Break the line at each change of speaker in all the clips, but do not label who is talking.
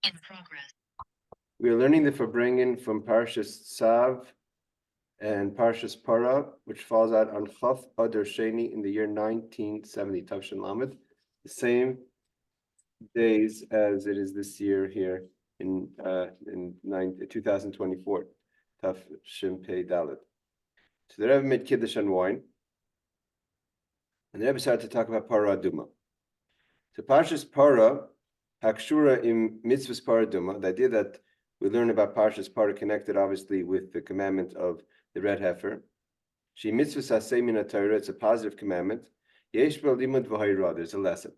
In progress.
We are learning the Farbrengen from Parshas Tzav and Parshas Parah, which falls out on Chaf Adar Sheni in the year 1970, Tavshin Lamed, the same days as it is this year here in 2024, Tavshin Pei Dalet. So the Rebbe made Kiddush and wine, and the Rebbe started to talk about Parah Aduma. So Parshas Parah, Hakshura im Mitzvahs Parah Aduma, the idea that we learn about Parshas Parah connected obviously with the commandment of the red heifer. She mitzvahs hasei min haTorah, it's a positive commandment. Yesh bo limud v'hayra, there's a lesson.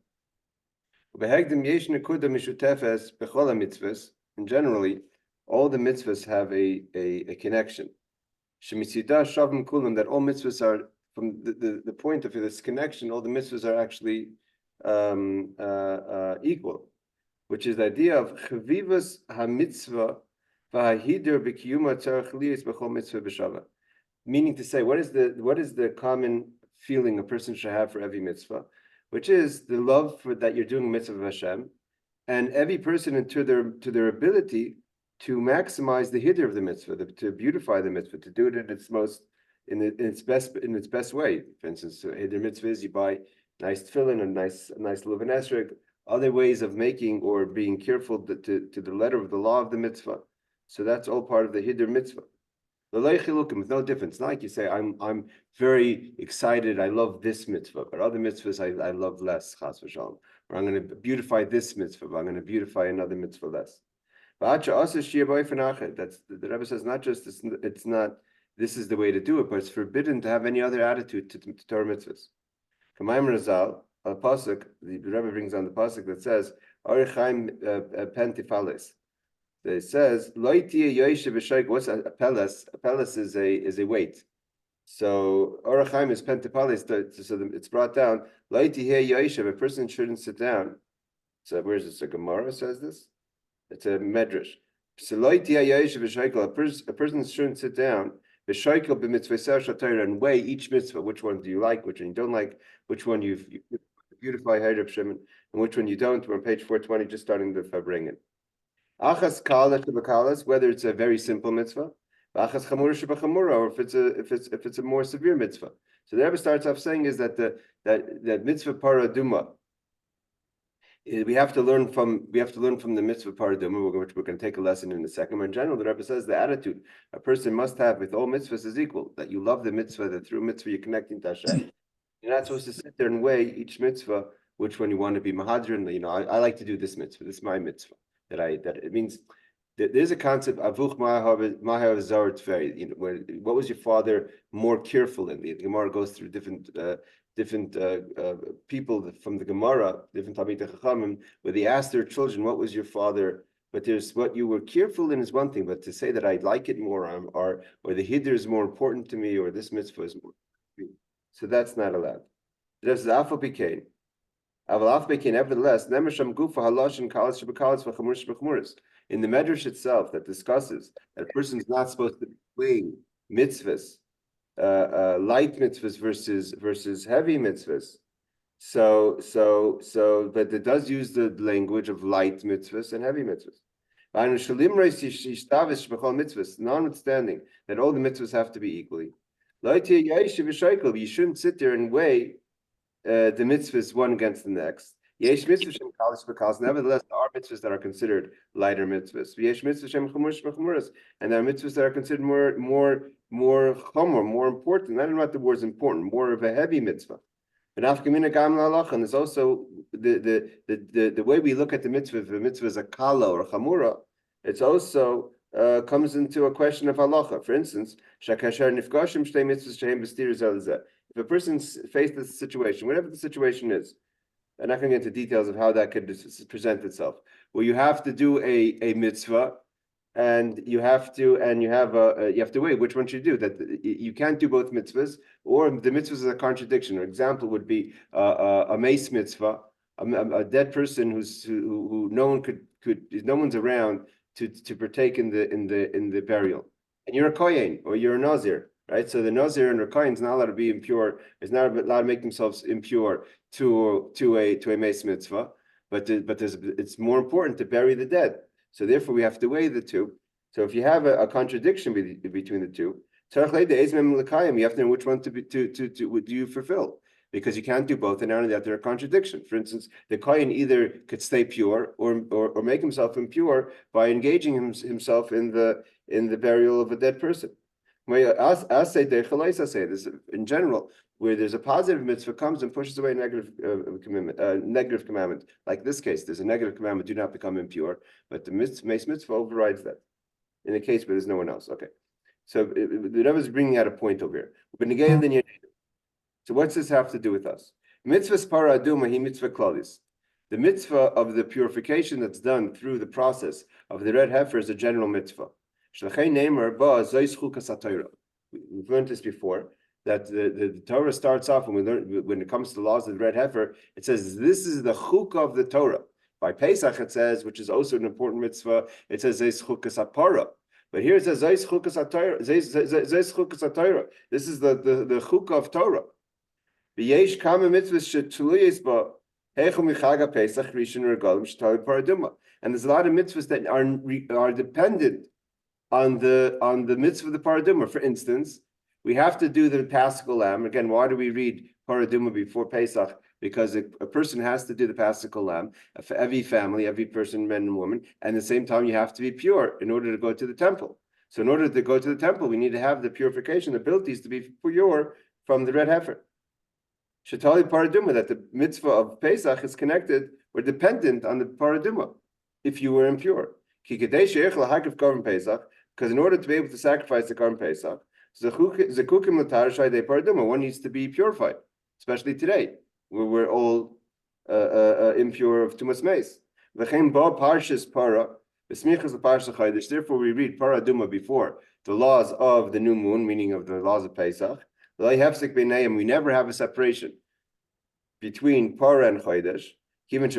Ubehegdim yesh nekuda mishutefes bechol mitzvahs, and generally, all the mitzvahs have a connection. Shemitzidah shavim kulam, that all mitzvahs are, from the point of this connection, all the mitzvahs are actually equal, which is the idea of chavivas ha-mitzvah v'ha-hider b'kiyuma tzarech liyis b'chol mitzvah b'shava. Meaning to say, what is the common feeling a person should have for every mitzvah, which is the love for that you're doing mitzvah of Hashem, and every person to their ability to maximize the hider of the mitzvah, to beautify the mitzvah, to do it in its best way. For instance, hider mitzvah is you buy nice tefillin, a nice lulav and esrog, other ways of making or being careful to the letter of the law of the mitzvah. So that's all part of the hider mitzvah. With no difference. Not like you say, I'm very excited, I love this mitzvah, but other mitzvahs I love less, chas v'shalom. Or I'm going to beautify this mitzvah, but I'm going to beautify another mitzvah less. That's the Rebbe says, not just it's not this is the way to do it, but it's forbidden to have any other attitude to Torah mitzvahs. K'mayim Razal, a pasuk, the Rebbe brings on the pasuk that says, Arichaim pentifales. It says, what's a peles? A peles is a weight. So Orachaim is pentapalis, so it's brought down. A person shouldn't sit down. So where is this? A Gemara says this? It's a medrash. So a person shouldn't sit down and weigh each mitzvah. Which one do you like? Which one you don't like? Which one you beautify Reb Shimon, and which one you don't? We're on page 420, just starting the Farbrengen. Achas kala shebakalas, whether it's a very simple mitzvah, achas chamura shebachamura, or if it's a more severe mitzvah. So the Rebbe starts off saying is that that mitzvah paraduma, we have to learn from the mitzvah paraduma, which we're going to take a lesson in a second. But in general, the Rebbe says the attitude a person must have with all mitzvahs is equal. That you love the mitzvah, that through mitzvah you're connecting to Hashem. You're not supposed to sit there and weigh each mitzvah, which one you want to be mahadrin. I like to do this mitzvah. This is my mitzvah. That it means that there's a concept avuch mahav zar tvei. What was your father more careful in? The Gemara goes through different people from the Gemara, different Talmidei Chachamim, where they asked their children, "What was your father?" But there's what you were careful in is one thing, but to say that I like it more, or the hider is more important to me, or this mitzvah is more, so that's not allowed. There's the alpha became. Nevertheless, in the medrash itself that discusses that a person is not supposed to weigh mitzvahs, light mitzvahs versus heavy mitzvahs. But it does use the language of light mitzvahs and heavy mitzvahs. Notwithstanding that all the mitzvahs have to be equally, you shouldn't sit there and weigh the mitzvahs one against the next. Yesh mitzvahs shem kalas v'kalas. Nevertheless, there are mitzvahs that are considered lighter mitzvahs. Yesh mitzvahs shem chumush v'chumuras, and there are mitzvahs that are considered more chumur, more important. I don't know what the word is important, more of a heavy mitzvah. And there's also the way we look at the mitzvah. If a mitzvah is a kala or a chamura, it's also comes into a question of halacha. For instance, shakasher nifgashim shtei mitzvahs shehem b'stir zelzeh. If a person's faced this situation, whatever the situation is, I'm not going to get into details of how that could present itself, where you have to do a mitzvah, and you have to wait which one should you do. That you can't do both mitzvahs, or the mitzvahs is a contradiction. An example would be a mace mitzvah, a dead person who no one's around to partake in the burial, and you're a kohen or you're a nazir. Right, so the Nazir and Rakayan is not allowed to be impure. Is not allowed to make themselves impure to a mace mitzvah. But it's more important to bury the dead. So therefore, we have to weigh the two. So if you have a contradiction between the two, you have to know which one do you fulfill, because you can't do both, and now that there are contradiction. For instance, the kohen either could stay pure or make himself impure by engaging himself in the burial of a dead person. I say this in general, where there's a positive mitzvah comes and pushes away a negative commandment. Like this case, there's a negative commandment: do not become impure, but the mitzvah overrides that. In a case where there's no one else, okay. So the Rebbe is bringing out a point over here. So what's this have to do with us? Mitzvah's Parah Aduma hi mitzvah klalis. The mitzvah of the purification that's done through the process of the red heifer is a general mitzvah. We've learned this before, that the Torah starts off when it comes to the laws of the red heifer, it says this is the chuk of the Torah. By Pesach it says, which is also an important mitzvah, it says zeis chukas parah. But here it says zeis chukas Torah. This is the chuk of Torah. V'yesh kama mitzvahs shetuliyis ba heichum michaga Pesach rishon regalim shetali paraduma. And there's a lot of mitzvahs that are dependent on the mitzvah of the paraduma. For instance, we have to do the Paschal lamb. Again, why do we read paraduma before Pesach? Because a person has to do the Paschal lamb for every family, every person, men and women, and at the same time you have to be pure in order to go to the temple. So in order to go to the temple, we need to have the purification, the abilities to be pure from the red heifer. Shetali paraduma, that the mitzvah of Pesach is connected or dependent on the paraduma, if you were impure. Because in order to be able to sacrifice the Karm Pesach, one needs to be purified, especially today, where we're all impure of Tumas Meis. Therefore, we read Paraduma before the laws of the new moon, meaning of the laws of Pesach. We never have a separation between Parah and Chodesh. Because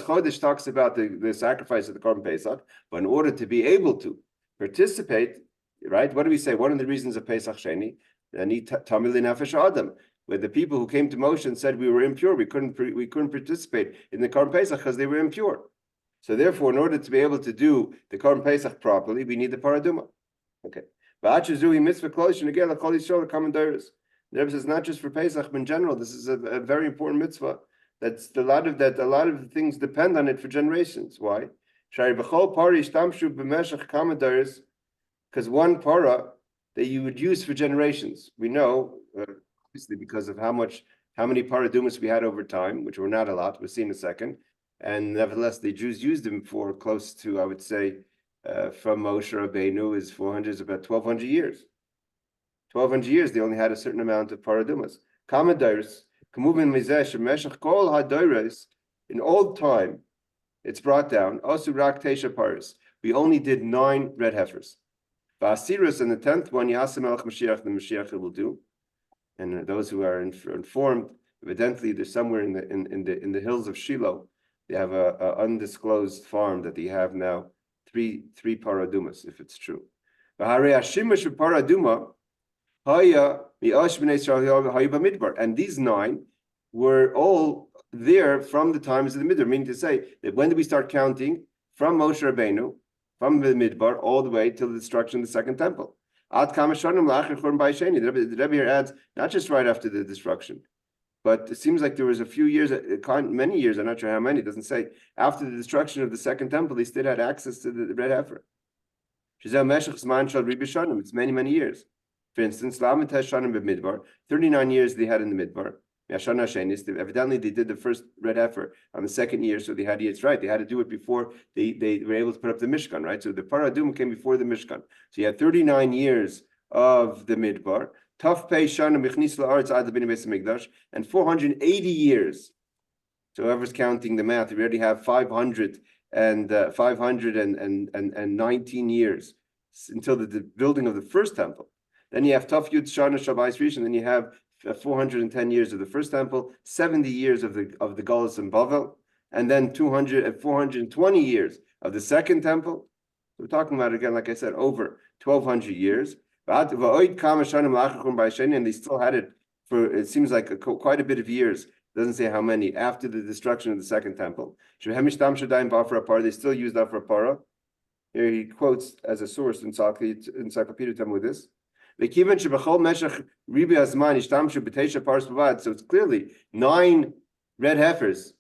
Chodesh talks about the sacrifice of the Korban Pesach, but in order to be able to participate, right? What do we say? One of the reasons of Pesach Sheni, where the people who came to Moshe and said we were impure, we couldn't participate in the Korban Pesach because they were impure. So therefore, in order to be able to do the Korban Pesach properly, we need the Paraduma. Okay. The Rebbe says not just for Pesach, but in general, this is a very important mitzvah. That's a lot of the things depend on it for generations. Why? Because one parah that you would use for generations. We know, obviously, because of how many paradumas we had over time, which were not a lot. We'll see in a second. And nevertheless, the Jews used them for close to, I would say, from Moshe Rabbeinu is about 1,200 years. 1,200 years, they only had a certain amount of paradumas. In old time, it's brought down. Asurak Tesha Paris. We only did 9 red heifers. Ba'asirus, and the 10th one, Yasim Melech Mashiach, the Mashiach will do. And those who are informed, evidently, they're somewhere in the hills of Shiloh. They have a undisclosed farm that they have now 3 paradumas, if it's true. And these 9 were all there from the times of the Midbar, meaning to say that when did we start counting? From Moshe Rabbeinu, from the Midbar, all the way till the destruction of the second temple. The Rebbe here adds, not just right after the destruction, but it seems like there was a few years, many years, I'm not sure how many, it doesn't say, after the destruction of the second temple, they still had access to the red heifer. It's many, many years. For instance, 39 years they had in the Midbar. Evidently, they did the first red heifer on the second year, so they had to do it before they were able to put up the Mishkan, right? So the Paradum came before the Mishkan. So you had 39 years of the Midbar, and 480 years. So whoever's counting the math, we already have 519 years until the building of the first temple. Then you have Taf Yud Shana Shabbos Rishon, then you have 410 years of the first temple, 70 years of the Galus and Bavel, and then 420 years of the second temple. We're talking about, again, like I said, over 1,200 years. And they still had it for, it seems like quite a bit of years, doesn't say how many, after the destruction of the second temple. They still used afra para. Here he quotes as a source in Encyclopedia Talmudis. So it's clearly 9 red heifers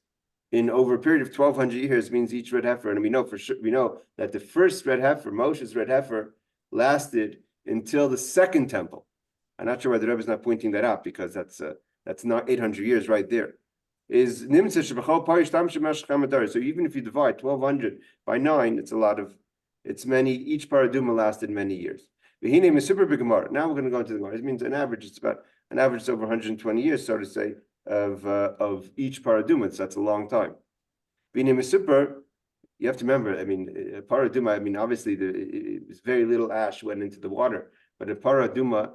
in over a period of 1,200 years means each red heifer, and we know for sure, we know that the first red heifer, Moshe's red heifer, lasted until the second temple. I'm not sure why the Rebbe is not pointing that out, because that's not 800 years right there. So even if you divide 1,200 by 9, it's many. Each paraduma lasted many years. Now we're going to go into the Gemara. It means an average. It's about an average over 120 years, so to say, of each paraduma. So that's a long time. You have to remember. I mean, paraduma. I mean, obviously, very little ash went into the water, but a paraduma.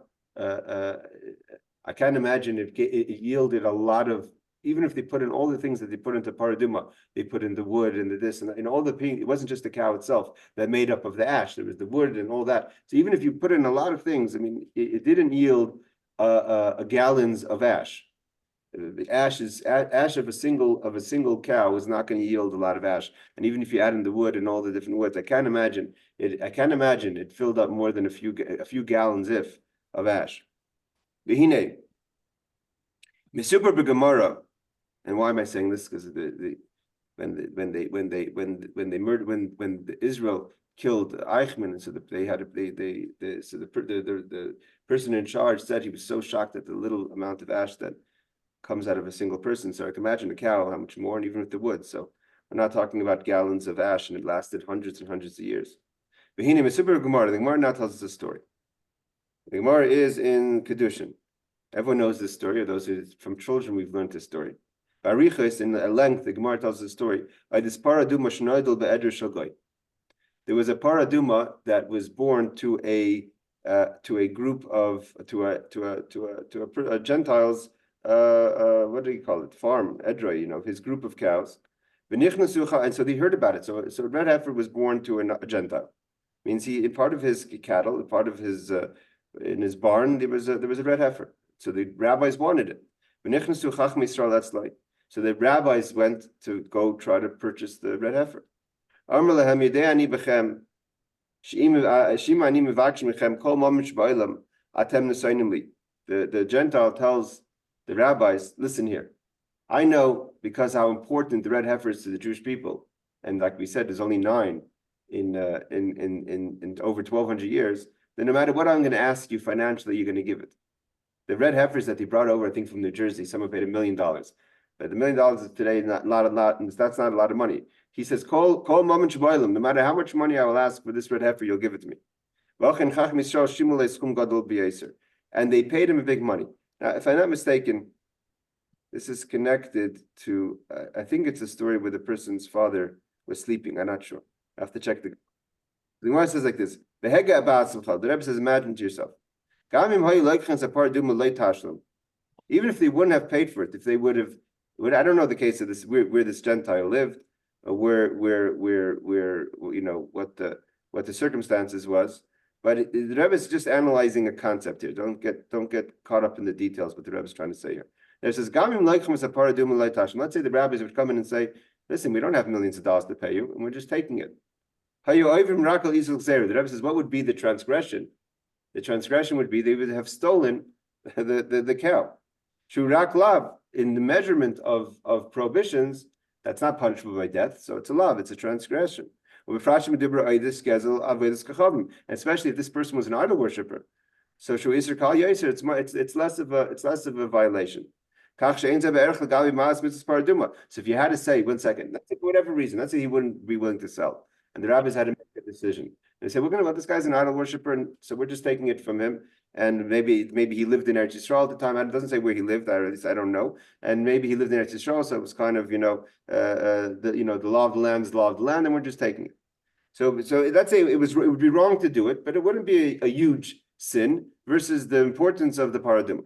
I can't imagine it yielded a lot of. Even if they put in all the things that they put into paraduma, they put in the wood and the this and all the paint. It wasn't just the cow itself that made up of the ash. There was the wood and all that. So even if you put in a lot of things, I mean, it didn't yield gallons of ash. The ash of a single cow is not going to yield a lot of ash. And even if you add in the wood and all the different woods, I can't imagine it filled up more than a few gallons of ash. V'hinei misupar b'gemara. And why am I saying this? Because when Israel killed Eichmann, and so the person in charge said he was so shocked at the little amount of ash that comes out of a single person. So I can imagine a cow, how much more, and even with the wood. So we're not talking about gallons of ash, and it lasted hundreds and hundreds of years. The Gemara now tells us a story. The Gemara is in Kedushin. Everyone knows this story, or those who from children we've learned this story. Barichas, in length, the Gemara tells the story. There was a paraduma that was born to a group of Gentiles. What do you call it? Farm edrei, his group of cows. And so they heard about it. So red heifer was born to a Gentile. Means in part of his cattle, part of his in his barn, there was a red heifer. So the rabbis wanted it. That's like. So the rabbis went to go try to purchase the red heifer. The Gentile tells the rabbis, listen here, I know because how important the red heifer is to the Jewish people, and like we said, there's only 9 in over 1,200 years. Then no matter what I'm going to ask you financially, you're going to give it. The red heifers that they brought over, I think from New Jersey, someone paid $1 million. But $1 million is today not a lot, and that's not a lot of money. He says, "Call moment sheboilim. No matter how much money I will ask for this red heifer, you'll give it to me." And they paid him a big money. Now, if I'm not mistaken, this is connected to. I think it's a story where the person's father was sleeping. I'm not sure. I have to check the. The Gemara says like this: The Rebbe says, imagine to yourself. Even if they wouldn't have paid for it, if they would have. I don't know the case of this where this Gentile lived, where what the circumstances was, but the Rebbe is just analyzing a concept here. Don't get caught up in the details. What the Rebbe is trying to say here. There says let's say the rabbis would come in and say, listen, we don't have millions of dollars to pay you, and we're just taking it. The Rebbe says, what would be the transgression? The transgression would be they would have stolen the cow. Shurak lav, in the measurement of prohibitions, that's not punishable by death, so it's a lav, it's a transgression. Especially if this person was an idol worshiper. So it's less of a violation. So if you had to say, 1 second, let's say for whatever reason, let's say he wouldn't be willing to sell, and the rabbis had to make a decision. They said, we're going to let this guy's an idol worshiper, and so we're just taking it from him. And maybe he lived in Eretz Yisrael at the time. It doesn't say where he lived, or at least I don't know. And maybe he lived in Eretz Yisrael, so it was kind of the law of the land is the law of the land, and we're just taking it. So let's say it would be wrong to do it, but it wouldn't be a huge sin versus the importance of the paradigm.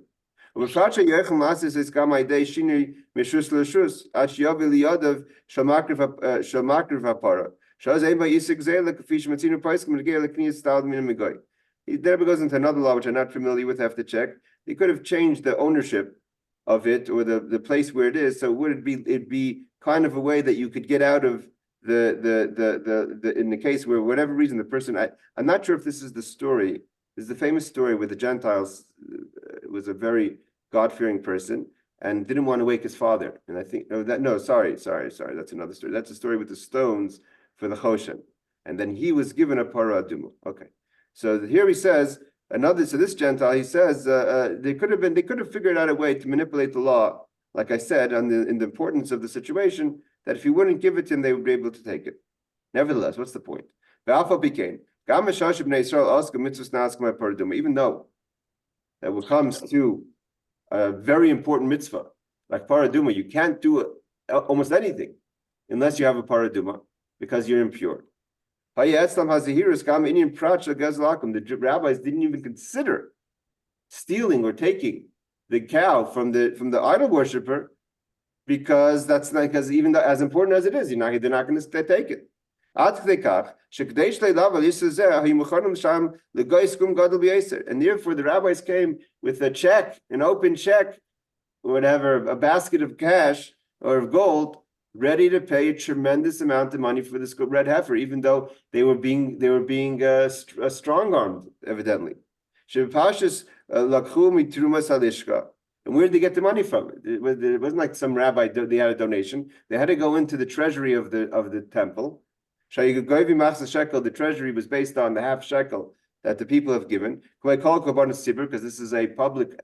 The Rebbe goes into another law, which I'm not familiar with, I have to check. He could have changed the ownership of it, or the place where it is. So would it'd be kind of a way that you could get out of the in the case where whatever reason the person, I'm not sure if this is the story. This is the famous story where the Gentiles was a very God-fearing person and didn't want to wake his father. And I think sorry, that's another story. That's a story with the stones for the Choshen. And then he was given a Parah Aduma. Okay. So here he says so this Gentile, he says they could have figured out a way to manipulate the law, like I said, in the importance of the situation, that if he wouldn't give it to him, they would be able to take it. Nevertheless, what's the point? Even though that when it comes to a very important mitzvah, like Parah Aduma, you can't do almost anything unless you have a Parah Aduma, because you're impure. The rabbis didn't even consider stealing or taking the cow from the idol worshiper, because that's not, because even though, as important as it is, they're not going to take it. And therefore the rabbis came with a check, an open check, or whatever, a basket of cash or of gold, ready to pay a tremendous amount of money for this red heifer, even though they were being strong-armed, evidently. And where did they get the money from? It wasn't like some rabbi, they had a donation. They had to go into the treasury of the temple. The treasury was based on the half shekel that the people have given, because this is a public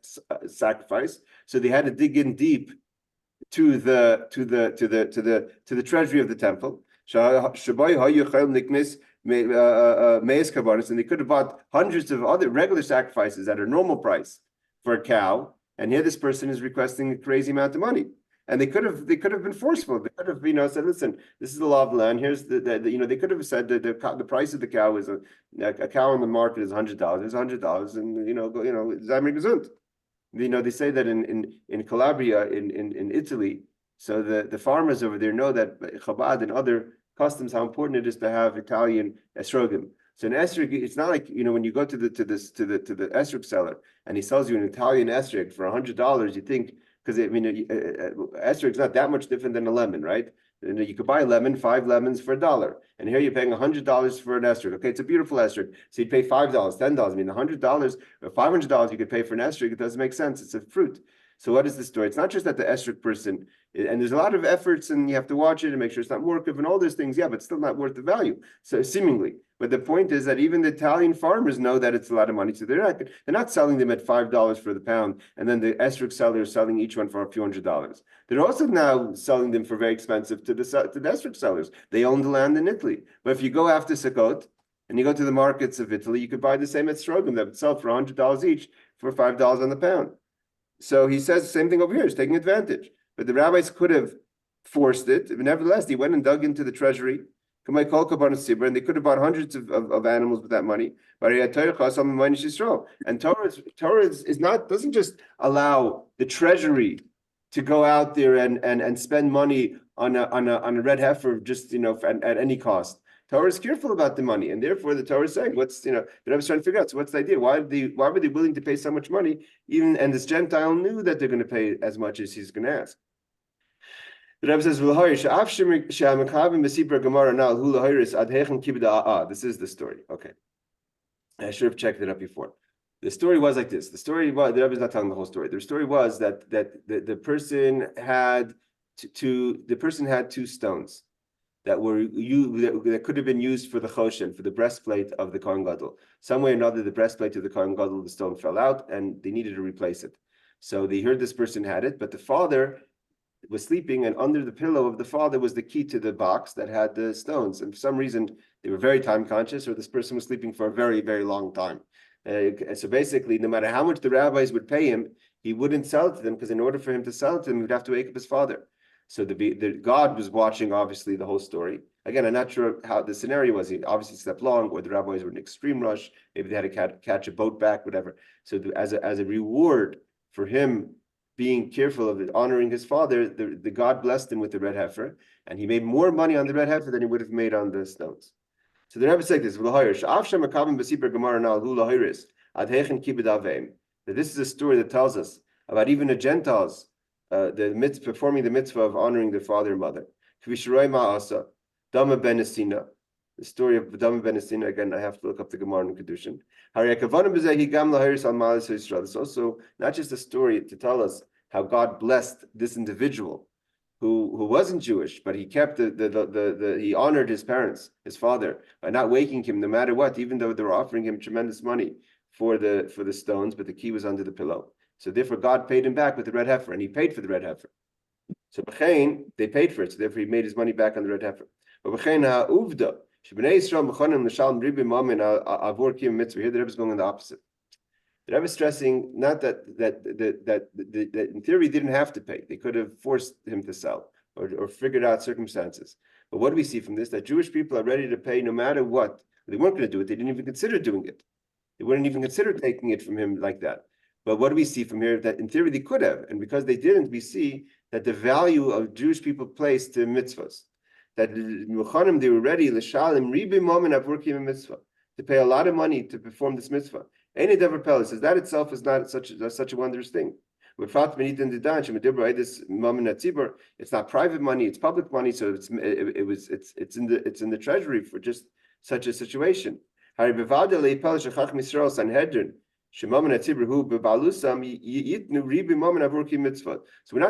sacrifice. So they had to dig in deep to the treasury of the temple. And they could have bought hundreds of other regular sacrifices at a normal price for a cow. And here this person is requesting a crazy amount of money. And they could have been forceful. They could have, said, listen, this is the law of the land. Here's they could have said that the price of the cow is a cow on the market is $100. It's $100, and Zamer gesund. They say that in Calabria, in Italy, so the farmers over there know that Chabad and other customs, how important it is to have Italian esrogim. So an esrog, it's not like when you go to the esrog seller and he sells you an Italian esrog for $100, you think, because esrog is not that much different than a lemon, right? And you could buy a lemon, 5 lemons for $1, and here you're paying $100 for an esrog. Okay, it's a beautiful esrog, so you'd pay $5, $10. $100 or $500 you could pay for an esrog. It doesn't make sense. It's a fruit. So what is the story? It's not just that the esrog person, and there's a lot of efforts, and you have to watch it and make sure it's not morkav and all those things. Yeah, but it's still not worth the value. So seemingly, but the point is that even the Italian farmers know that it's a lot of money, so they're not selling them at $5 for the pound, and then the esrog seller is selling each one for a few $100s. They're also now selling them for very expensive to the esrog sellers. They own the land in Italy. But if you go after Sicho and you go to the markets of Italy, you could buy the same esrogim that would sell for $100 each for $5 on the pound. So he says the same thing over here, is taking advantage. But the rabbis could have forced it. But nevertheless, he went and dug into the treasury, and they could have bought hundreds of animals with that money. And Torah doesn't just allow the treasury to go out there and spend money on a red heifer just at any cost. Torah is careful about the money, and therefore the Torah is saying, the Rebbe is trying to figure out, so what's the idea? Why were they willing to pay so much money? And this Gentile knew that they're going to pay as much as he's going to ask. The Rebbe says, this is the story. Okay. I should have checked it up before. The story was like this. The Rebbe is not telling the whole story. The story was that the person had two stones that could have been used for the choshen, for the breastplate of the Kohen Gadol. Some way or another, the breastplate of the Kohen Gadol, the stone fell out, and they needed to replace it. So they heard this person had it, but the father was sleeping, and under the pillow of the father was the key to the box that had the stones. And for some reason, they were very time conscious, or this person was sleeping for a very, very long time. So basically, no matter how much the rabbis would pay him, he wouldn't sell it to them, because in order for him to sell it to them, he would have to wake up his father. So the God was watching, obviously, the whole story. Again, I'm not sure how the scenario was. He obviously slept long, or the rabbis were in extreme rush. Maybe they had to catch a boat back, whatever. So as a reward for him being careful of it, honoring his father, the God blessed him with the red heifer, and he made more money on the red heifer than he would have made on the stones. So the Rebbe said this: that this is a story that tells us about even the Gentiles performing the mitzvah of honoring their father and mother. Kvishroi Ma'asa, Dama ben Esina. The story of Dama ben Esina, again, I have to look up the Gemara in Kedushin. It's also not just a story to tell us how God blessed this individual who wasn't Jewish, but he kept he honored his parents, his father, by not waking him no matter what, even though they were offering him tremendous money for the stones, but the key was under the pillow. So therefore God paid him back with the red heifer, and he paid for the red heifer. So b'chein, they paid for it, so therefore he made his money back on the red heifer. But b'chein ha'uvda, shebnei Yisrael b'chonim l'shalom ribim mamin avor kiyum mitzvah. Here the Rebbe is going in the opposite. The Rebbe is stressing not that in theory didn't have to pay. They could have forced him to sell or figured out circumstances. But what do we see from this? That Jewish people are ready to pay no matter what. They weren't going to do it. They didn't even consider doing it. They wouldn't even consider taking it from him like that. But what do we see from here? That in theory they could have. And because they didn't, we see that the value of Jewish people placed to mitzvahs. That they were ready to pay a lot of money to perform this mitzvah. Any Dever Pella says that itself is not such a wondrous thing. It's not private money; it's public money. So it's in the treasury for just such a situation. So we're not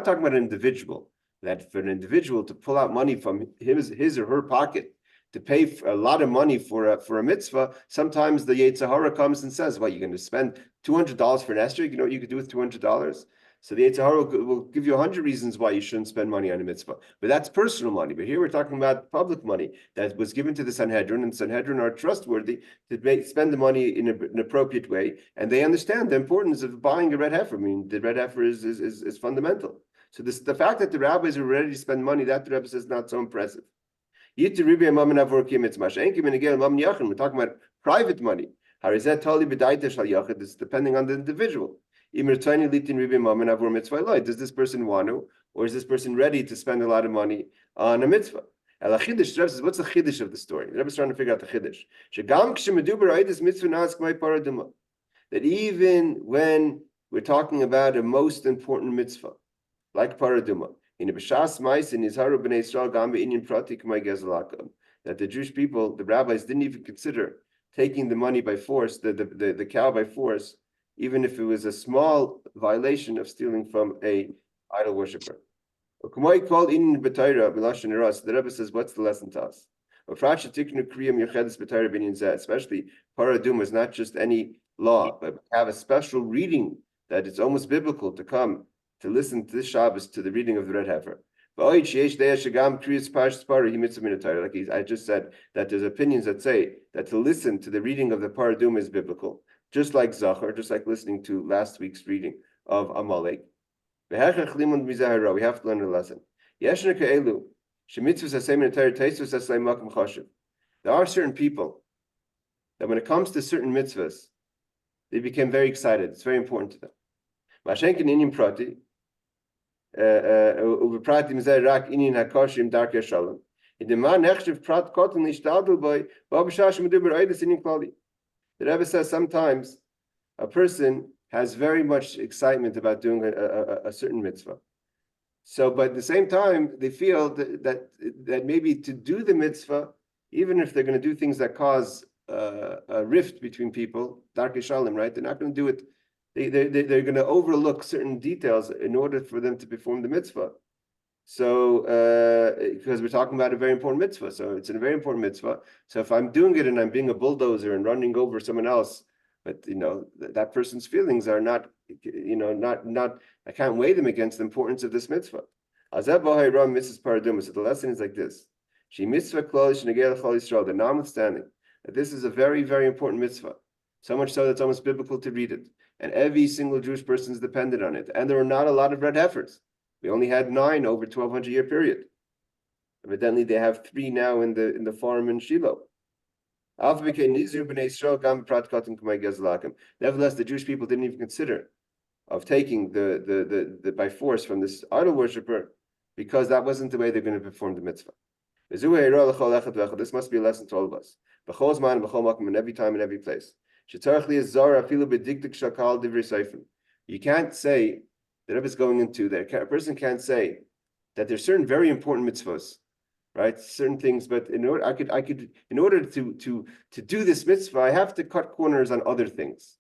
talking about an individual. That for an individual to pull out money from his or her pocket to pay a lot of money for a mitzvah, sometimes the Yetzer Hara comes and says, "Well, you're going to spend $200 for an esrog? You know what you could do with $200?" So the Yetzer Hara will give you 100 reasons why you shouldn't spend money on a mitzvah. But that's personal money. But here we're talking about public money that was given to the Sanhedrin, and Sanhedrin are trustworthy to spend the money in an appropriate way, and they understand the importance of buying a red heifer. I mean, the red heifer is fundamental. So the fact that the rabbis are ready to spend money, that the Rebbe says is not so impressive. We're talking about private money. This is depending on the individual. Does this person want to, or is this person ready to spend a lot of money on a mitzvah? What's the chiddush of the story? The Rebbe is trying to figure out the chiddush. That even when we're talking about a most important mitzvah, like Parah, in a b'shas ma'is in Yizharu b'nei Yisrael gam be'inyan prati k'may gezel, that the Jewish people, the rabbis, didn't even consider taking the money by force, the cow by force, even if it was a small violation of stealing from a idol worshiper. The Rebbe says, what's the lesson to us? Especially Parah is not just any law, but have a special reading that it's almost biblical to come to listen to this Shabbos to the reading of the red heifer. Like I just said, that there's opinions that say that to listen to the reading of the Parah is biblical, just like Zachar, just like listening to last week's reading of Amalek. We have to learn a lesson. There are certain people that when it comes to certain mitzvahs, they become very excited. It's very important to them. The Rebbe says sometimes a person has very much excitement about doing a certain mitzvah. So, but at the same time, they feel that maybe to do the mitzvah, even if they're going to do things that cause a rift between people, darkei shalom, right? They're not going to do it. They're going to overlook certain details in order for them to perform the mitzvah. So, because we're talking about a very important mitzvah, so it's a very important mitzvah. So, if I'm doing it and I'm being a bulldozer and running over someone else, but that person's feelings are not, I can't weigh them against the importance of this mitzvah. Mrs. Paraduma. So the lesson is like this: She mitzvah klolish negel chol Yisrael. That notwithstanding that this is a very, very important mitzvah, so much so that it's almost biblical to read it, and every single Jewish person is dependent on it, and there are not a lot of red heifers. We only had 9 over 1,200-year period. Evidently, they have 3 now in the farm in Shiloh. Nevertheless, the Jewish people didn't even consider of taking the by force from this idol worshiper, because that wasn't the way they're going to perform the mitzvah. This must be a lesson to all of us. In every time and every place. You can't say the Rebbe is going into, that a person can't say that there's certain very important mitzvahs, right? Certain things, but in order in order to do this mitzvah, I have to cut corners on other things.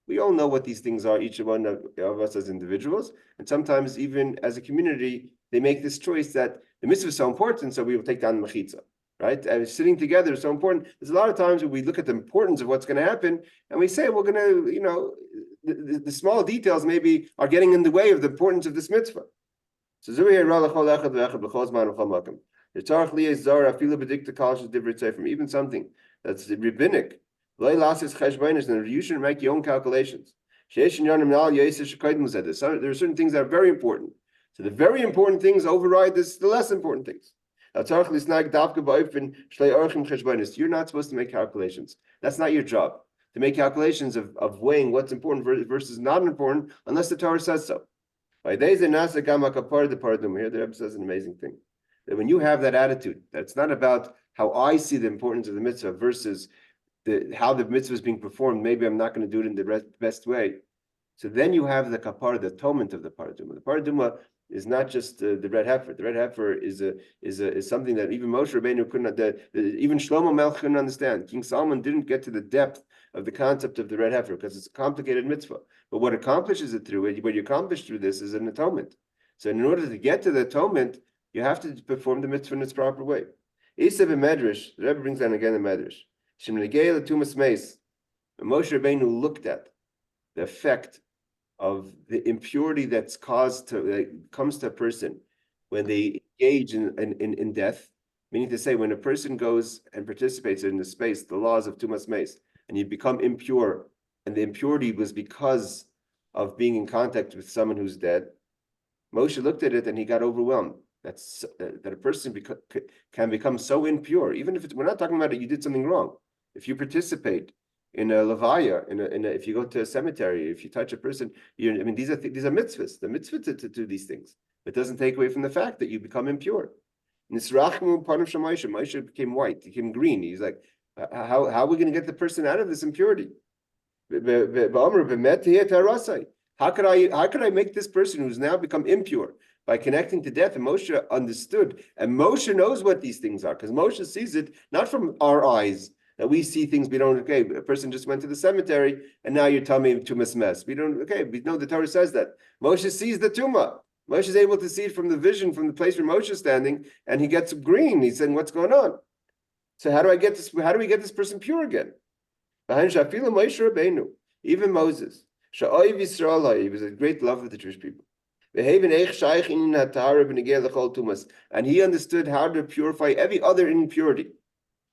We all know what these things are, each one of us as individuals, and sometimes even as a community, they make this choice that the mitzvah is so important, so we will take down the mechitza, right? And sitting together is so important. There's a lot of times when we look at the importance of what's going to happen, and we say we're going to, the small details maybe are getting in the way of the importance of this mitzvah. So even something that's rabbinic. You shouldn't make your own calculations. There are certain things that are very important. So the very important things override the less important things. You're not supposed to make calculations. That's not your job. To make calculations of weighing what's important versus not important, unless the Torah says so. Here the Rebbe says an amazing thing. That when you have that attitude, that's not about how I see the importance of the mitzvah versus how the mitzvah is being performed. Maybe I'm not going to do it in the best way. So then you have the kapara, the atonement of the paraduma. The paraduma is not just the red heifer. The red heifer is something that even Moshe Rabbeinu couldn't, even Shlomo Melech couldn't understand. King Solomon didn't get to the depth of the concept of the red heifer because it's a complicated mitzvah. But what accomplishes it through it, what you accomplish through this is an atonement. So in order to get to the atonement, you have to perform the mitzvah in its proper way. Isa b'medrash, the Rebbe brings down again the medrash. Shemnegei l'tumas meis. Moshe Rabbeinu looked at the effect of the impurity that comes to a person when they engage in death, meaning to say when a person goes and participates in the space, the laws of tumas meis, and you become impure, and the impurity was because of being in contact with someone who's dead. Moshe looked at it and he got overwhelmed. That a person can become so impure, even if we're not talking about it, you did something wrong. If you participate in a levaya, if you go to a cemetery, if you touch a person, these are mitzvahs. The mitzvah to do these things. It doesn't take away from the fact that you become impure. Moshe became white, became green. He's like, how are we going to get the person out of this impurity? How could I make this person who's now become impure by connecting to death? And Moshe understood, and Moshe knows what these things are, because Moshe sees it not from our eyes, that we see things we don't. Okay, a person just went to the cemetery, and now you're telling me tumas mess. We don't. Okay, we know the Torah says that. Moshe sees the tumah. Moshe is able to see it from the vision, from the place where Moshe is standing, and he gets green. He's saying, "What's going on?" So how do I get this? How do we get this person pure again? Even Moses, he was a great love of the Jewish people. And he understood how to purify every other impurity.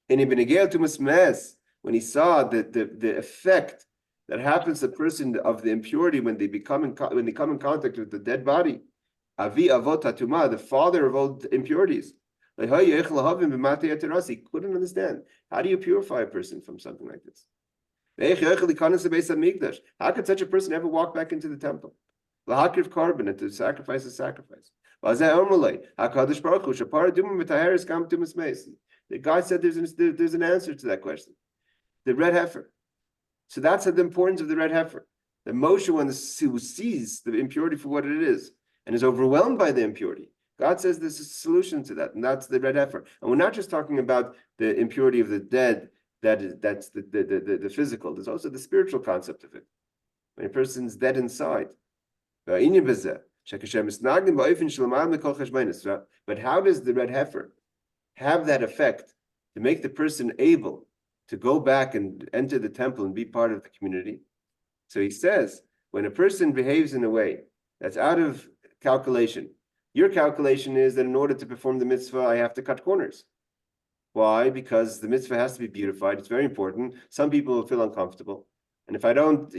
And when he saw the effect that happens to the person of the impurity when they come in contact with the dead body, the father of all impurities, he couldn't understand. How do you purify a person from something like this? How could such a person ever walk back into the temple? And to sacrifice a sacrifice. The God said there's an answer to that question. The red heifer. So that's the importance of the red heifer. The Moshe one who sees the impurity for what it is and is overwhelmed by the impurity. God says there's a solution to that, and that's the red heifer. And we're not just talking about the impurity of the dead. That's the physical. There's also the spiritual concept of it. When a person's dead inside. But how does the red heifer have that effect to make the person able to go back and enter the temple and be part of the community? So he says, when a person behaves in a way that's out of calculation, your calculation is that in order to perform the mitzvah, I have to cut corners. Why? Because the mitzvah has to be beautified. It's very important. Some people will feel uncomfortable. And if I don't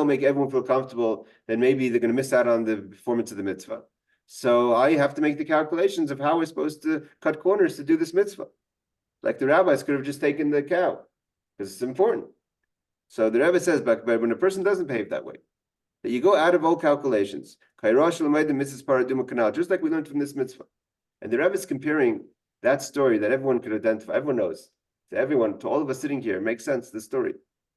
make everyone feel comfortable, then maybe they're going to miss out on the performance of the mitzvah. So I have to make the calculations of how we're supposed to cut corners to do this mitzvah. Like the rabbis could have just taken the cow, because it's important. So the Rebbe says, but when a person doesn't behave that way, that you go out of all calculations, just like we learned from this mitzvah. And the Rebbe is comparing that story that everyone could identify, everyone knows, to all of us sitting here, it makes sense, this story,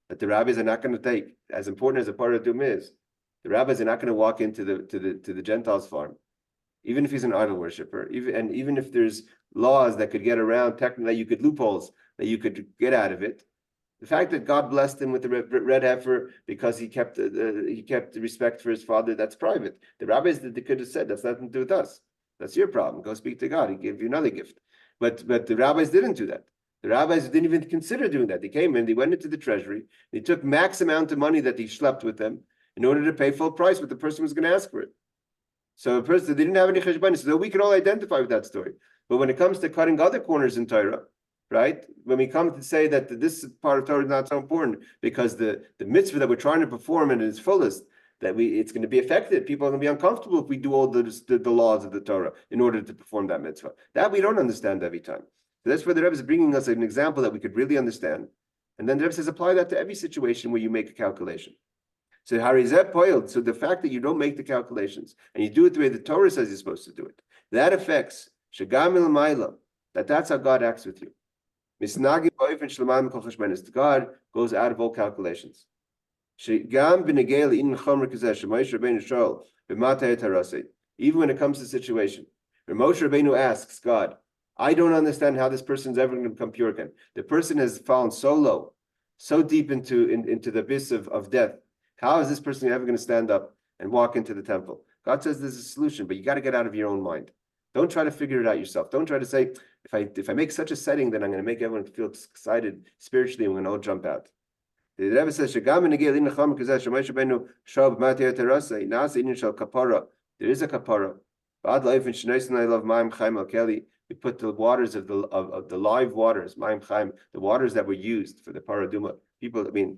that the rabbis are not going to take, as important as a Parah is. The rabbis are not going to walk into the Gentiles' farm, even if he's an idol worshiper, even if there's laws that could get around, technically you could loopholes that you could get out of it. The fact that God blessed him with the red heifer because he kept the respect for his father, that's private. The rabbis that they could have said that's nothing to do with us. That's your problem. Go speak to God. He gave you another gift. But the rabbis didn't do that. The rabbis didn't even consider doing that. They came in, they went into the treasury, they took max amount of money that they schlepped with them in order to pay full price what the person was going to ask for it. So a person, they didn't have any cheshbon, so we can all identify with that story. But when it comes to cutting other corners in Torah, right? When we come to say that this part of Torah is not so important because the mitzvah that we're trying to perform in its fullest, that it's going to be affected. People are going to be uncomfortable if we do all the laws of the Torah in order to perform that mitzvah. That we don't understand every time. So that's where the Rebbe is bringing us an example that we could really understand. And then the Rebbe says, apply that to every situation where you make a calculation. So harizeh poiled. So the fact that you don't make the calculations and you do it the way the Torah says you're supposed to do it, that affects shagamil ma'ila. That's how God acts with you. God goes out of all calculations. Even when it comes to the situation, where Moshe Rabbeinu asks God, I don't understand how this person's ever going to become pure again. The person has fallen so low, so deep into the abyss of death. How is this person ever going to stand up and walk into the temple? God says there's a solution, but you got to get out of your own mind. Don't try to figure it out yourself. Don't try to say, if I make such a setting, then I'm going to make everyone feel excited spiritually and we're going to all jump out. The Rebbe says, there is a kapara. We put the waters of the live waters, the waters that were used for the Parah. People, I mean,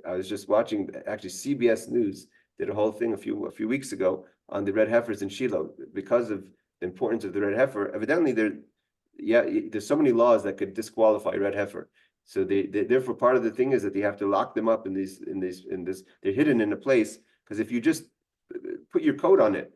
I was just watching, actually CBS News did a whole thing a few weeks ago on the red heifers in Shiloh because of the importance of the red heifer. Evidently, there's so many laws that could disqualify red heifer. So therefore part of the thing is that they have to lock them up in this. They're hidden in a place because if you just put your coat on it,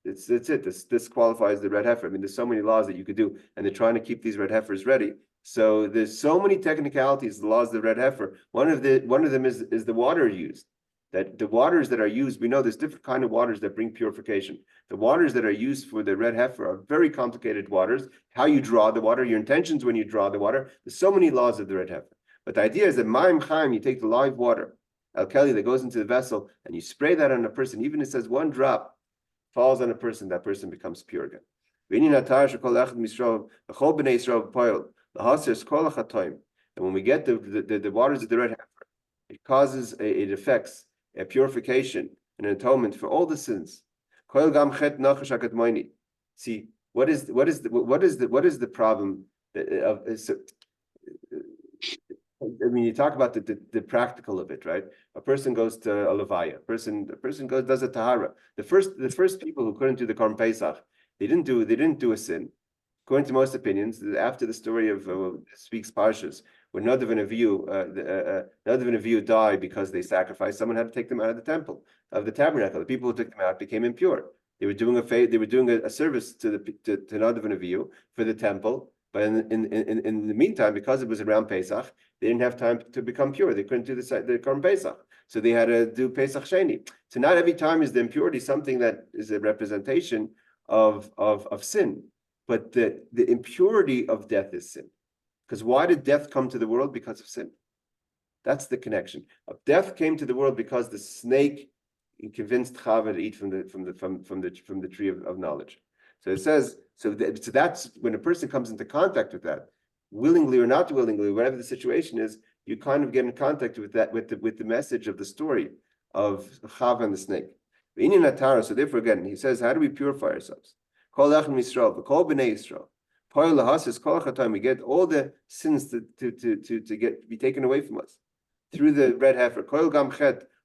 that's it. This disqualifies the red heifer. I mean, there's so many laws that you could do, and they're trying to keep these red heifers ready. So there's so many technicalities, the laws of the red heifer. One of them is the water used. That the waters that are used, we know there's different kind of waters that bring purification. The waters that are used for the red heifer are very complicated waters. How you draw the water, your intentions when you draw the water. There's so many laws of the red heifer. But the idea is that Ma'im Chaim, you take the live water, Al-Keli that goes into the vessel, and you spray that on a person. Even if it says one drop falls on a person, that person becomes pure again. And when we get the waters of the red heifer, it affects a purification and an atonement for all the sins. See, what is the problem I mean, you talk about the practical of it, right? A person goes to a levaya. A person does a tahara. The first people who couldn't do the Korban Pesach, they didn't do a sin. According to most opinions, after the story of speaks Parshas, when Nadav and Avihu died because they sacrificed, someone had to take them out of the temple, of the tabernacle. The people who took them out became impure. They were doing a service to Nadav and Avihu for the temple, but in the meantime, because it was around Pesach, they didn't have time to become pure. They couldn't do the Korban Pesach, so they had to do Pesach Sheni. So not every time is the impurity something that is a representation of sin. But the impurity of death is sin. Because why did death come to the world? Because of sin. That's the connection. Death came to the world because the snake convinced Chava to eat from the tree of knowledge. So it says, so that's when a person comes into contact with that, willingly or not willingly, whatever the situation is, you kind of get in contact with that, with the message of the story of Chava and the snake. So therefore, again, he says, how do we purify ourselves? We get all the sins to be taken away from us through the red heifer.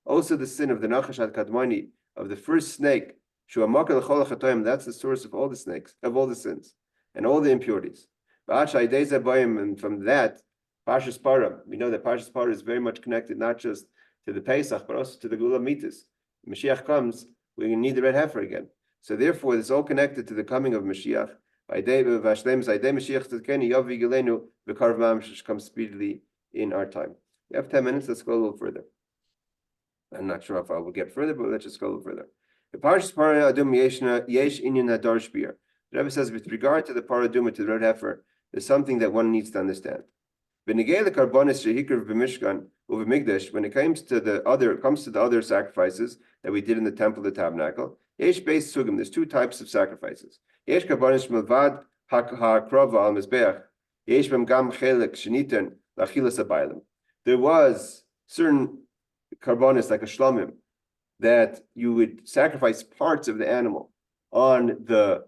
Also the sin of the Nachashat Kadmoni, of the first snake. That's the source of all the snakes, of all the sins, and all the impurities. And from that, Parshas Parah, we know that Parshas Parah is very much connected not just to the Pesach, but also to the Gula Mitzvah. Mashiach comes, we're going to need the red heifer again. So therefore, it's all connected to the coming of Mashiach. Come speedily in our time. We have 10 minutes. Let's go a little further. I'm not sure if I will get further, but let's just go a little further. The Parshas Parah Adum Yesh Inyan Hadar Shbir. The Rebbe says with regard to the Parah Aduma, to the red heifer, there's something that one needs to understand. When it comes to the other sacrifices that we did in the temple, the tabernacle, there's two types of sacrifices. There was certain karbonis like a shlamim that you would sacrifice parts of the animal on the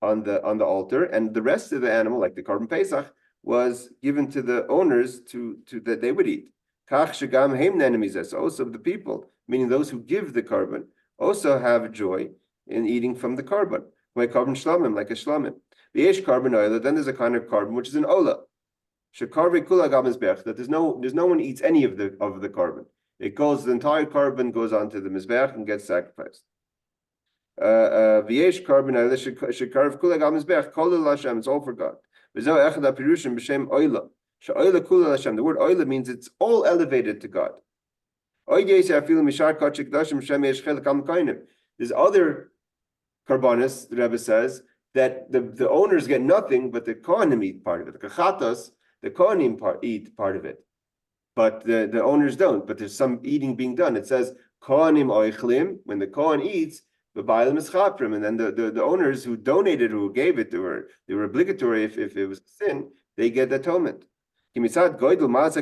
altar, and the rest of the animal, like the carbon pesach, was given to the owners to that they would eat. Also the people, meaning those who give the carbon, also have joy in eating from the carbon. Like carbon shlamim, like a shlamim. The carbon oil, then there's a kind of carbon which is an ola. That there's no one eats any of the carbon. It goes, the entire carbon goes onto the mizbech and gets sacrificed. V'yesh carbon shekarv kula gam mizbech kol Hashem. It's all for God. V'zeh echad hapirushim b'shem oila. She'oila kula Hashem. The word oila means it's all elevated to God. There's other karbanis, the Rebbe says, that the owners get nothing, but the kohanim eat part of it. The kachatos, the kohanim eat part of it, but the owners don't. But there's some eating being done. It says kohanim oichlim, when the kohen eats, the bailam is chaprim, and then the owners who donated, who gave it, they were obligatory if it was a sin, they get the atonement. There's certain karbanis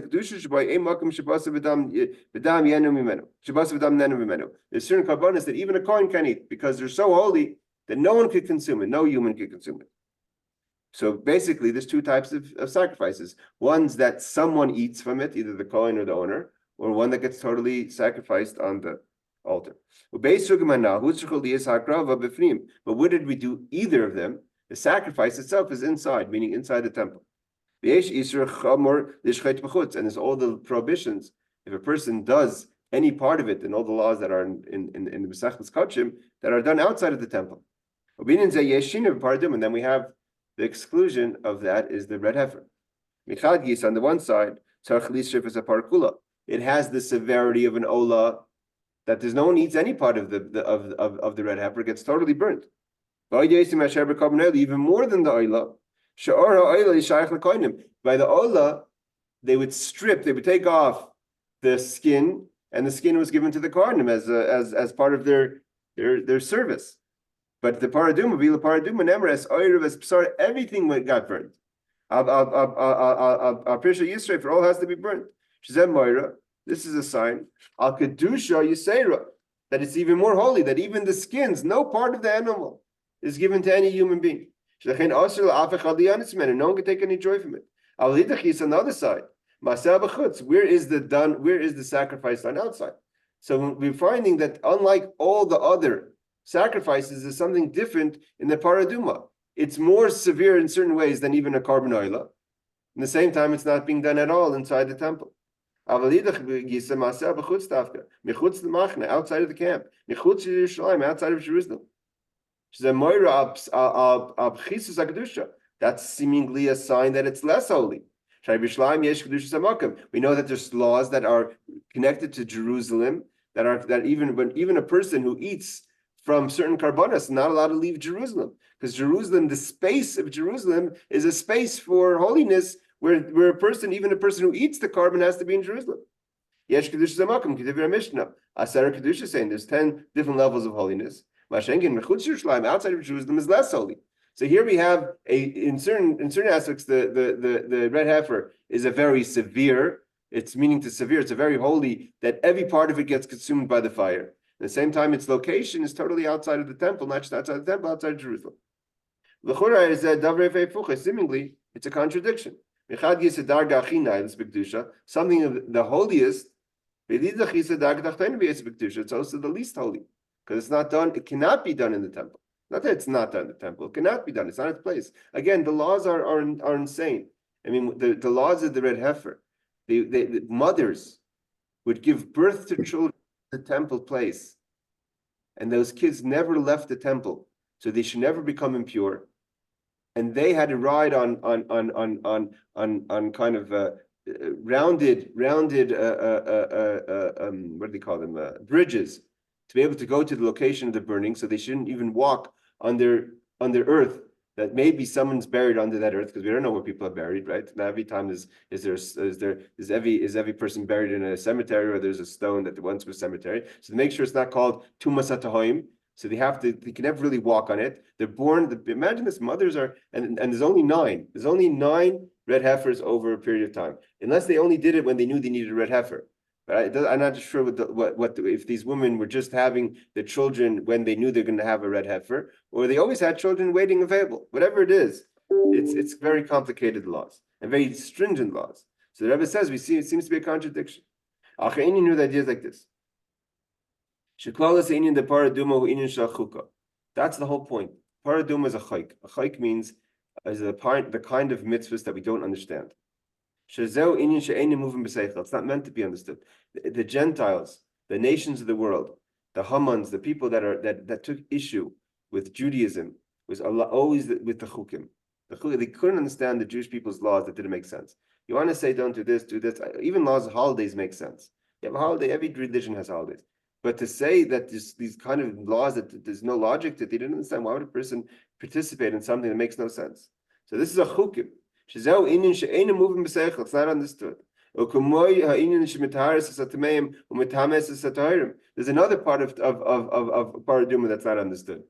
that even a kohen can eat because they're so holy that no one could consume it, no human could consume it. So basically, there's two types of sacrifices. One's that someone eats from it, either the kohen or the owner, or one that gets totally sacrificed on the altar. But where did we do either of them? The sacrifice itself is inside, meaning inside the temple. And there's all the prohibitions. If a person does any part of it, and all the laws that are in the Masechtas Kachim that are done outside of the temple. And then we have the exclusion of that is the red heifer. On the one side, it has the severity of an ola, that there's no one eats any part of the red heifer, it gets totally burnt. Even more than the oila. By the ola, they would take off the skin, and the skin was given to the kohanim as part of their service. But the paraduma, everything got burnt. Prisha Yisrael, for all has to be burnt. This is a sign al kedusha yisera, that it's even more holy, that even the skins, no part of the animal is given to any human being. No one can take any joy from it. On the other side, where is the sacrifice done outside? So we're finding that unlike all the other sacrifices, there's something different in the paraduma. It's more severe in certain ways than even a carbon oila. At the same time, it's not being done at all inside the temple. Outside of the camp, outside of Jerusalem. That's seemingly a sign that it's less holy. We know that there's laws that are connected to Jerusalem that even a person who eats from certain karbanas is not allowed to leave Jerusalem, because Jerusalem, the space of Jerusalem, is a space for holiness where a person who eats the carbon has to be in Jerusalem. Yesh kedusha zamakim k'divra Mishnah. Asara kedusha saying there's 10 different levels of holiness. Mashenkin mechutz Yerushalayim, outside of Jerusalem, is less holy. So here we have in certain aspects the red heifer is a very severe. It's meaning to severe. It's a very holy that every part of it gets consumed by the fire. At the same time, its location is totally outside of the temple, not just outside the temple, outside of Jerusalem. Seemingly, it's a contradiction. Something of the holiest, it's also the least holy, because it's not done. It cannot be done in the temple. Not that it's not done in the temple. It cannot be done. It's not its place. Again, the laws are insane. I mean, the laws of the red heifer. The mothers would give birth to children in the temple place, and those kids never left the temple, so they should never become impure. And they had to ride on kind of rounded what do they call them, bridges, to be able to go to the location of the burning, so they shouldn't even walk under earth, that maybe someone's buried under that earth, because we don't know where people are buried, right? Now every time is every person buried in a cemetery, or there's a stone that once was cemetery, so to make sure it's not called tumas hatahoim. So they can never really walk on it. They're born, imagine this, mothers are, and there's only nine red heifers over a period of time, unless they only did it when they knew they needed a red heifer. But I'm not sure if these women were just having the children when they knew they're going to have a red heifer, or they always had children waiting available. Whatever it is, it's very complicated laws and very stringent laws. So the Rebbe says it seems to be a contradiction. Achaini knew the ideas like this. That's the whole point. Parah Duma is a chayk. A chayk means the kind of mitzvahs that we don't understand. It's not meant to be understood. The Gentiles, the nations of the world, the Hamans, the people that took issue with Judaism, was always with the chukim. They couldn't understand the Jewish people's laws that didn't make sense. You want to say don't do this, do this. Even laws of holidays make sense. You have a holiday, every religion has holidays. But to say that these kind of laws that there's no logic to it, they didn't understand. Why would a person participate in something that makes no sense? So this is a chukim. It's not understood. There's another part of Parah Duma that's not understood.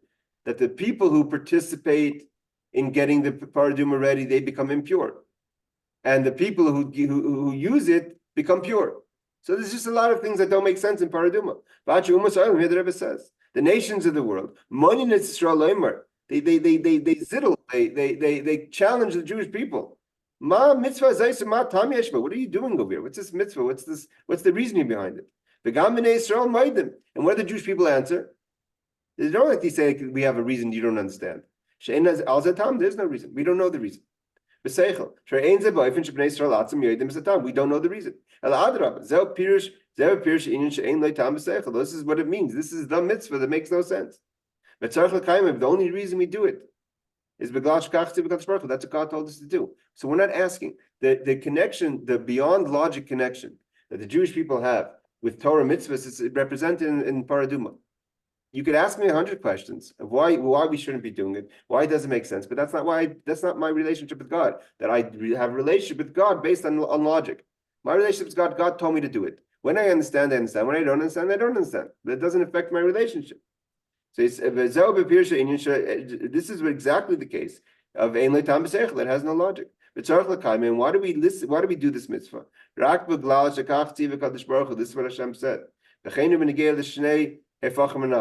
That the people who participate in getting the Parah Duma ready, they become impure. And the people who use it become pure. So there's just a lot of things that don't make sense in Parah Duma. Here the Rebbe says, the nations of the world, they challenge the Jewish people. Ma mitzvah zaisa ma tam yeshba. What are you doing over here? What's this mitzvah? What's the reasoning behind it? V'gam b'nei Yisrael ma'adim. And what do the Jewish people answer? They don't like to say we have a reason you don't understand. She'en al zatam. There's no reason. We don't know the reason. B'seichel she'ein ze ba'ifin shebnei Yisrael atzim yodim zatam. We don't know the reason. El adrab zeh pirush inin she'ein leitam b'seichel. This is what it means. This is the mitzvah that makes no sense. V'tzarich l'kayim. The only reason we do it is beglash kachti b'kadosh baruch hu. That's what God told us to do. So we're not asking the connection, the beyond logic connection that the Jewish people have with Torah mitzvahs is represented in Parah Duma. You could ask me 100 questions of why we shouldn't be doing it, why it doesn't make sense, but that's not my relationship with God. That I have a relationship with God based on logic. My relationship with God, God told me to do it. When I understand, I understand. When I don't understand, I don't understand. That doesn't affect my relationship. So this is exactly the case of Ein Leitam B'Seichel that has no logic. And why do we listen? Why do we do this mitzvah? This is what Hashem said.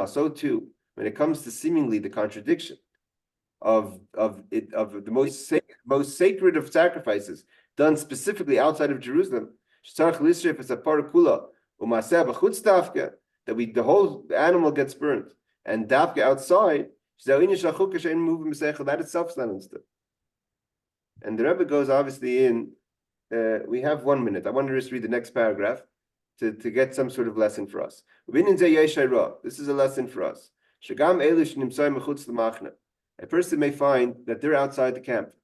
So too, when it comes to seemingly the contradiction of the most sacred of sacrifices done specifically outside of Jerusalem, that the whole animal gets burnt, and dafka outside, that itself is not understood. And the Rebbe goes obviously in. We have 1 minute. I want to just read the next paragraph to get some sort of lesson for us. This is a lesson for us. A person may find that they're outside the camp.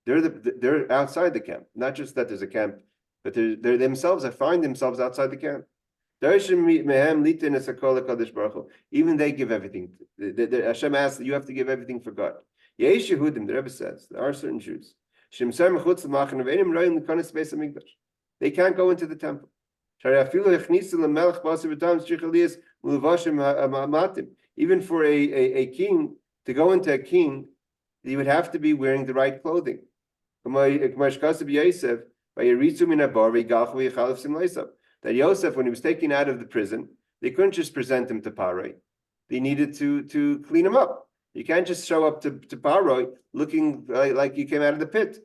They're outside the camp. Not just that there's a camp, but they're themselves. Find themselves outside the camp. Even they give everything. Hashem asks that you have to give everything for God. Yesh Yehudim, the Rebbe says, there are certain Jews. They can't go into the temple. Even for a king, to go into a king, he would have to be wearing the right clothing. That Yosef, when he was taken out of the prison, they couldn't just present him to Parah. They needed to clean him up. You can't just show up to Parah looking like you came out of the pit.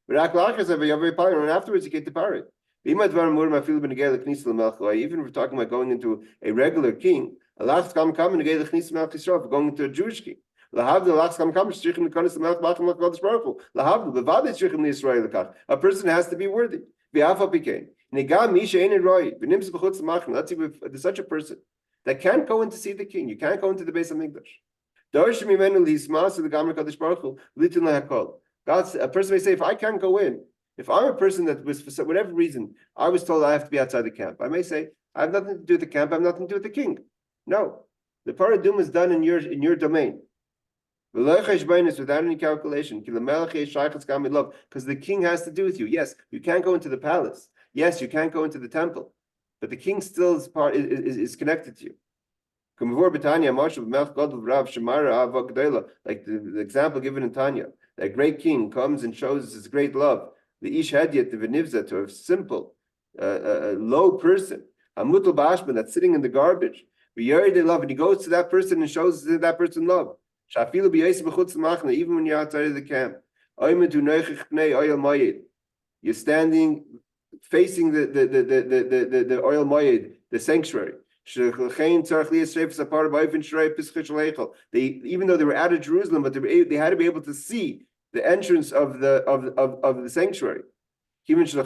And afterwards you get to Parah. Even if we're talking about going into a regular king, going into a Jewish king. A person has to be worthy. Let's see if there's such a person that can't go in to see the king. You can't go into the Beis Hamikdash. A person may say, if I can't go in, If I'm a person that was, for whatever reason, I was told I have to be outside the camp, I may say, I have nothing to do with the camp, I have nothing to do with the king. No, the Parah is done in your domain. Without any calculation, because the king has to do with you. Yes, you can't go into the palace. Yes, you can't go into the temple, but the king still is connected to you. Like the example given in Tanya, that great king comes and shows his great love. The ish hedyet, the venivza, to a simple, low person, a mutal bashman that's sitting in the garbage. Love, and he goes to that person and shows that person love. Even when you're outside of the camp, you're standing facing the oil moyed, the sanctuary. Even though they were out of Jerusalem, but they had to be able to see the entrance of the sanctuary. It's a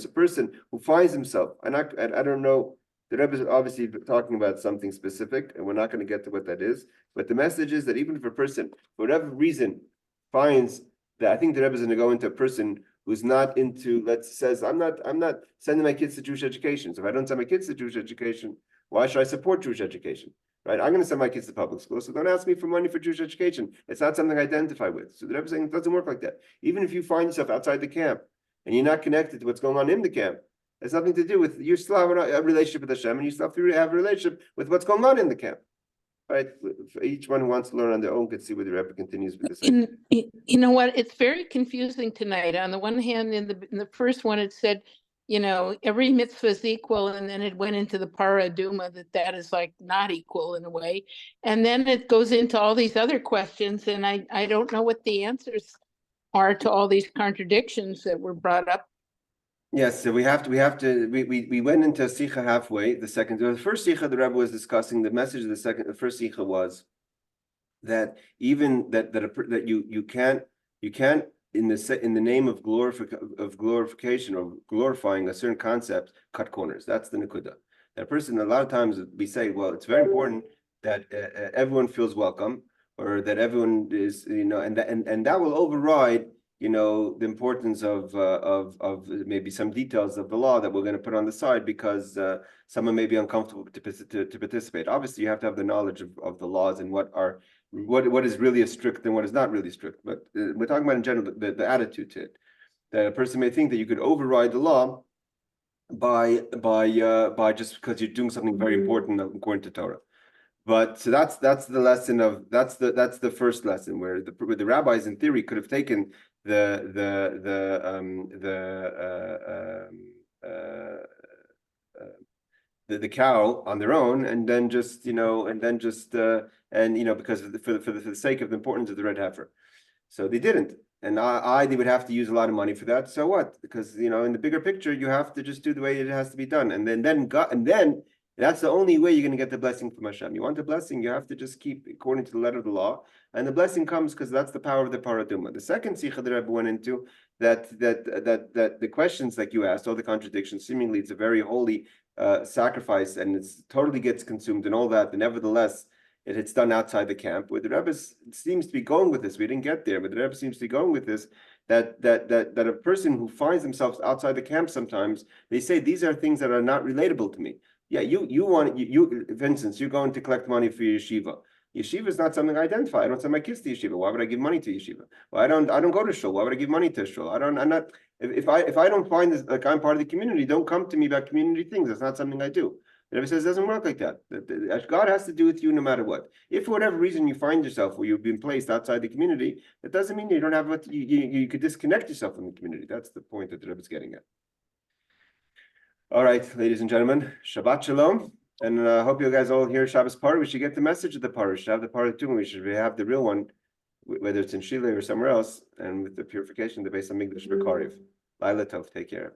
person who finds himself, and I don't know, the Rebbe is obviously talking about something specific, and we're not going to get to what that is, but the message is that even if a person, for whatever reason, finds that, I think the Rebbe is going to go into a person who's not into, says, I'm not sending my kids to Jewish education. So if I don't send my kids to Jewish education, why should I support Jewish education? Right? I'm going to send my kids to public school, so don't ask me for money for Jewish education. It's not something I identify with. So the Rebbe is saying it doesn't work like that. Even if you find yourself outside the camp and you're not connected to what's going on in the camp, it's nothing to do with, you still have a relationship with Hashem, and you still have to have a relationship with what's going on in the camp. Right? For each one who wants to learn on their own could see where the Rebbe continues with this.
You know what? It's very confusing tonight. On the one hand, in the first one, it said, every mitzvah is equal, and then it went into the Parah Duma that is like not equal in a way, and then it goes into all these other questions, and I don't know what the answers are to all these contradictions that were brought up.
Yes, so we went into Sicho halfway. The first Sicho, the Rebbe was discussing the message of the first Sicho was that even that you can't in the name of glorification or glorifying a certain concept cut corners. That's the nekuda. That person, a lot of times we say, well, it's very important that everyone feels welcome, or that everyone is, and that will override the importance of maybe some details of the law that we're going to put on the side because someone may be uncomfortable to participate. Obviously, you have to have the knowledge of the laws and what is really strict and what is not really strict. But we're talking about in general the attitude to it. That a person may think that you could override the law by just because you're doing something very important according to Torah. But so that's the lesson of that's the first lesson where the rabbis in theory could have taken the cow on their own and then just because for the sake of the importance of the red heifer, so they didn't. And they would have to use a lot of money for that. So what? Because in the bigger picture, you have to just do the way it has to be done, and then that's the only way you're going to get the blessing from Hashem. You want the blessing, you have to just keep according to the letter of the law, and the blessing comes because that's the power of the Parah Duma. The second Sicha that Rebbe went into that the questions like you asked, all the contradictions, seemingly it's a very holy sacrifice, and it totally gets consumed and all that. But nevertheless, it's done outside the camp. Where the Rebbe seems to be going with this, we didn't get there, but the Rebbe seems to be going with this. That a person who finds themselves outside the camp sometimes, they say these are things that are not relatable to me. Yeah, for instance, you're going to collect money for your yeshiva. Yeshiva is not something I identify. I don't send my kids to yeshiva. Why would I give money to yeshiva? Well, I don't go to shul. Why would I give money to shul? If I don't find this like I'm part of the community, don't come to me about community things. That's not something I do. The Rebbe says it doesn't work like that. God has to do with you no matter what. If for whatever reason you find yourself where you've been placed outside the community, that doesn't mean you don't have what you could disconnect yourself from the community. That's the point that the Rebbe is getting at. All right, ladies and gentlemen, Shabbat Shalom, and I hope you guys all hear Shabbos Parah. We should get the message of the Parah. We should have the Parah too. We should have the real one, whether it's in Shile or somewhere else, and with the purification, the Beis Hamikdash B'Kariv. Laila Tov, take care.